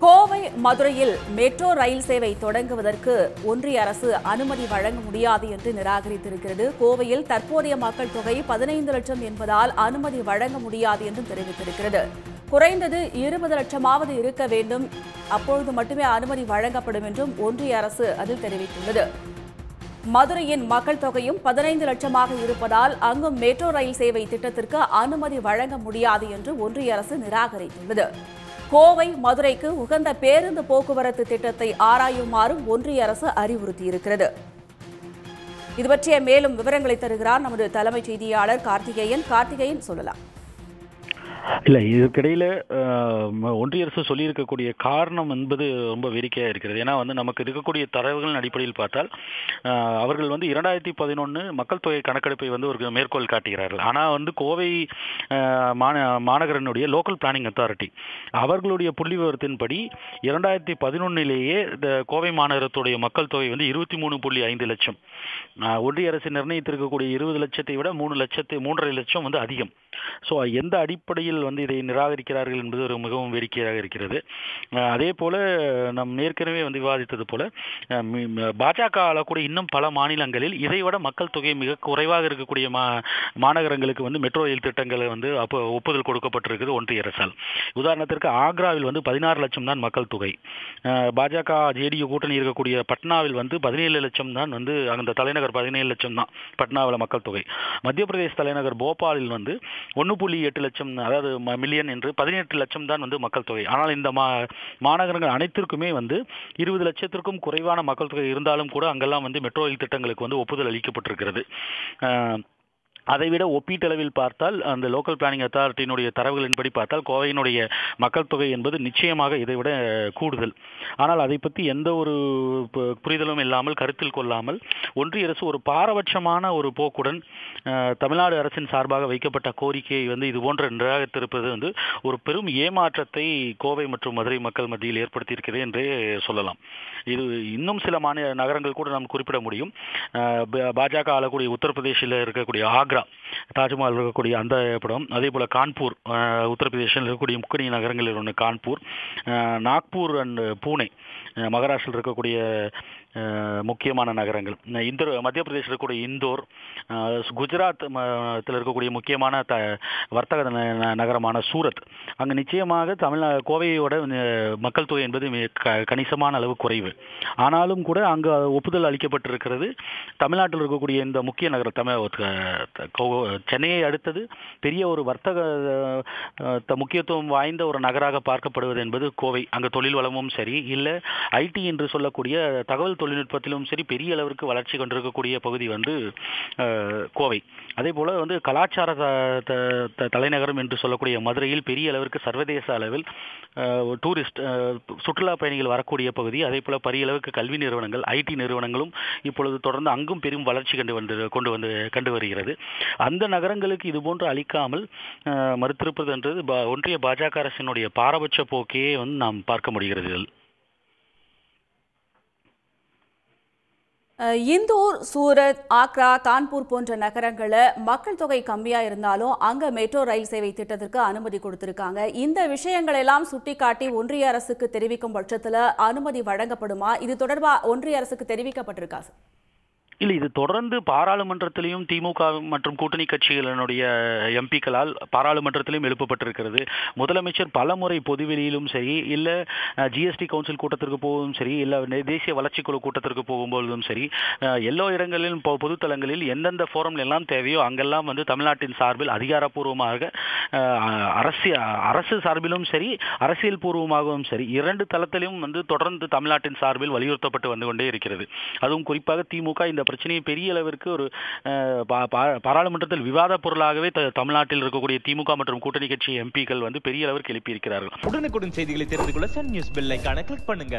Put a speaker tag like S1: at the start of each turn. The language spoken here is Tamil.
S1: கோவை மதுரையில் மெட்ரோ ரயில் சேவை தொடங்குவதற்கு ஒன்றிய அரசு அனுமதி வழங்க முடியாது என்று நிராகரித்திருக்கிறது. கோவையில் தற்போதைய மக்கள் தொகை 15 லட்சம் என்பதால் அனுமதி வழங்க முடியாது என்றும் தெரிவித்திருக்கிறது. குறைந்தது 20 லட்சமாவது இருக்க வேண்டும், அப்பொழுது மட்டுமே அனுமதி வழங்கப்படும் என்றும் ஒன்றிய அரசு அதில் தெரிவித்துள்ளது. மதுரையின் மக்கள் தொகையும் 15 லட்சமாக இருப்பதால் அங்கும் மெட்ரோ ரயில் சேவை திட்டத்திற்கு அனுமதி வழங்க முடியாது என்று ஒன்றிய அரசு நிராகரித்துள்ளது. கோவை மதுரைக்கு உகந்த பேருந்து போக்குவரத்து திட்டத்தை ஆராயுமாறும் ஒன்றிய அரசு அறிவுறுத்தியிருக்கிறது. இது பற்றிய மேலும் விவரங்களை தருகிறார் நமது தலைமைச் செய்தியாளர் கார்த்திகேயன். சொல்லலாம்.
S2: இல்லை, இதற்கிடையில் ஒன்றிய அரசு சொல்லியிருக்கக்கூடிய காரணம் என்பது ரொம்ப வேடிக்கையாக இருக்கிறது. ஏன்னா நமக்கு இருக்கக்கூடிய தரவுகளின் அடிப்படையில் பார்த்தால் அவர்கள் 2011 மக்கள் தொகை கணக்கெடுப்பை ஒரு மேற்கோள் காட்டுகிறார்கள். ஆனால் கோவை மாநகரனுடைய லோக்கல் பிளானிங் அத்தாரிட்டி அவர்களுடைய புள்ளி விவரத்தின்படி 2011 இந்த கோவை மாநகரத்துடைய மக்கள் தொகை 23.5 லட்சம். ஒன்றிய அரசு நிர்ணயித்திருக்கக்கூடிய 20 லட்சத்தை விட 3.5 லட்சம் அதிகம். ஸோ எந்த அடிப்படையில் இதை நிராகரிக்கிறார்கள் என்பது ஒரு மிகவும் வேடிக்கையாக இருக்கிறது. அதே போல நாம் ஏற்கனவே விவாதித்தது போல பாஜக ஆளக்கூடிய இன்னும் பல மாநிலங்களில் இதைவிட மக்கள் தொகை மிக குறைவாக இருக்கக்கூடிய மாநகரங்களுக்கு மெட்ரோ ரயில் திட்டங்களை ஒப்புதல் கொடுக்கப்பட்டிருக்கிறது ஒன்றிய அரசால். உதாரணத்திற்கு ஆக்ராவில் 16 லட்சம் தான் மக்கள் தொகை. பாஜக ஜேடியு கூட்டணி இருக்கக்கூடிய பட்னாவில் 17 லட்சம் தான் அந்த தலைநகர் 17 லட்சம் தான் பட்னாவில் மக்கள் தொகை. மத்திய பிரதேச தலைநகர் போபாலில் 1.8 லட்சம், அதாவது மில்லியன் என்று 18 லட்சம் தான் மக்கள் தொகை. ஆனால் இந்த மாநகரங்கள் அனைத்திற்குமே 20 லட்சத்திற்கும் குறைவான மக்கள் தொகை இருந்தாலும் கூட அங்கெல்லாம் மெட்ரோ ரயில் திட்டங்களுக்கு ஒப்புதல் அளிக்கப்பட்டிருக்கிறது. அதைவிட ஒப்பீட்டளவில் பார்த்தால் அந்த லோக்கல் பிளானிங் அத்தாரிட்டியினுடைய தரவுகளின்படி பார்த்தால் கோவையினுடைய மக்கள் தொகை என்பது நிச்சயமாக இதைவிட கூடுதல். ஆனால் அதை பற்றி எந்த ஒரு புரிதலும் இல்லாமல், கருத்தில் கொள்ளாமல் ஒன்றிய அரசு ஒரு பாரபட்சமான ஒரு போக்குடன் தமிழ்நாடு அரசின் சார்பாக வைக்கப்பட்ட கோரிக்கையை இதுபோன்ற நிராகரித்திருப்பது ஒரு பெரும் ஏமாற்றத்தை கோவை மற்றும் மதுரை மக்கள் மத்தியில் ஏற்படுத்தியிருக்கிறது என்றே சொல்லலாம். இது இன்னும் சில நகரங்கள் கூட நாம் குறிப்பிட முடியும். பாஜக ஆளக்கூடிய உத்தரப்பிரதேசில் இருக்கக்கூடிய ஆக்ரா, தாஜ்மஹால் இருக்கக்கூடிய அந்த படம், அதே போல கான்பூர் உத்தரப்பிரதேசில் இருக்கக்கூடிய முக்கிய நகரங்களில் ஒன்று கான்பூர், நாக்பூர் அண்ட் பூனே மகாராஷ்டிரில் இருக்கக்கூடிய முக்கியமான நகரங்கள், மத்திய பிரதேசில் இருக்கக்கூடிய இந்தோர், குஜராத்தில் இருக்கக்கூடிய முக்கியமான வர்த்தக நகரமான சூரத், அங்கு நிச்சயமாக கோவையோட மக்கள் தொகை என்பது கணிசமான அளவு குறைவு. ஆனாலும் கூட அங்கு ஒப்புதல் அளிக்கப்பட்டிருக்கிறது. தமிழ்நாட்டில் இருக்கக்கூடிய இந்த முக்கிய நகரம் சென்னையை அடுத்தது பெரிய ஒரு வர்த்தக முக்கியத்துவம் வாய்ந்த ஒரு நகராக பார்க்கப்படுவது என்பது கோவை. அங்கு தொழில் வளமும் சரி, இல்லை ஐடி என்று சொல்லக்கூடிய தகவல் தொழில்நுட்பத்திலும் சரி பெரிய அளவிற்கு வளர்ச்சி கொண்டிருக்கக்கூடிய பகுதி கோவை. அதே போல கலாச்சார தலைநகரம் என்று சொல்லக்கூடிய மதுரையில் பெரிய அளவிற்கு சர்வதேச அளவில் டூரிஸ்ட் சுற்றுலா பயணிகள் வரக்கூடிய பகுதி. அதே போல பெரிய அளவுக்கு கல்வி நிறுவனங்கள், ஐடி நிறுவனங்களும் இப்பொழுது தொடர்ந்து அங்கும் பெரும் வளர்ச்சி கண்டு வருகிறது. அந்த நகரங்களுக்கு இதுபோன்று அளிக்காமல் மறுத்திருப்பது என்றது ஒன்றிய பாஜக அரசினுடைய பாரபட்ச போக்கையே நாம் பார்க்க முடிகிறது.
S1: இந்தூர், சூரத், ஆக்ரா, கான்பூர் போன்ற நகரங்களில் மக்கள் தொகை கம்மியாக இருந்தாலும் அங்கே மெட்ரோ ரயில் சேவை திட்டத்திற்கு அனுமதி கொடுத்திருக்காங்க. இந்த விஷயங்கள் எல்லாம் சுட்டிக்காட்டி ஒன்றிய அரசுக்கு தெரிவிக்கும் பட்சத்தில் அனுமதி வழங்கப்படுமா? இது தொடர்பாக ஒன்றிய அரசுக்கு தெரிவிக்கப்பட்டிருக்கா?
S2: இல்லை, இது தொடர்ந்து பாராளுமன்றத்திலையும் திமுக மற்றும் கூட்டணி கட்சிகளினுடைய எம்பிக்களால் பாராளுமன்றத்திலையும் எழுப்பப்பட்டிருக்கிறது. முதலமைச்சர் பலமுறை பொதுவெளியிலும் சரி, இல்லை ஜிஎஸ்டி கவுன்சில் கூட்டத்திற்கு போவதும் சரி, இல்லை தேசிய வளர்ச்சி குழு கூட்டத்திற்கு போகும்போதும் சரி, எல்லா இடங்களிலும் பொதுத்தலங்களில் எந்தெந்த ஃபோரம்ல எல்லாம் தேவையோ அங்கெல்லாம் தமிழ்நாட்டின் சார்பில் அதிகாரப்பூர்வமாக அரசு சார்பிலும் சரி, அரசியல் பூர்வமாகவும் சரி, இரண்டு தளத்திலும் தொடர்ந்து தமிழ்நாட்டின் சார்பில் வலியுறுத்தப்பட்டு வந்து கொண்டே இருக்கிறது. அதுவும் குறிப்பாக திமுக இந்த பிரச்சனையை பெரிய அளவிற்கு ஒரு பாராளுமன்றத்தில் விவாத பொருளாகவே தமிழ்நாட்டில் இருக்கக்கூடிய திமுக மற்றும் கூட்டணி கட்சி எம்பிக்கள் பெரிய அளவிற்கு எழுப்பியிருக்கிறார்கள்.
S3: உடனுக்குடன் செய்திகளை தெரிந்து கொள்ள சன் நியூஸ் பெல் ஐகானை கிளிக் பண்ணுங்க.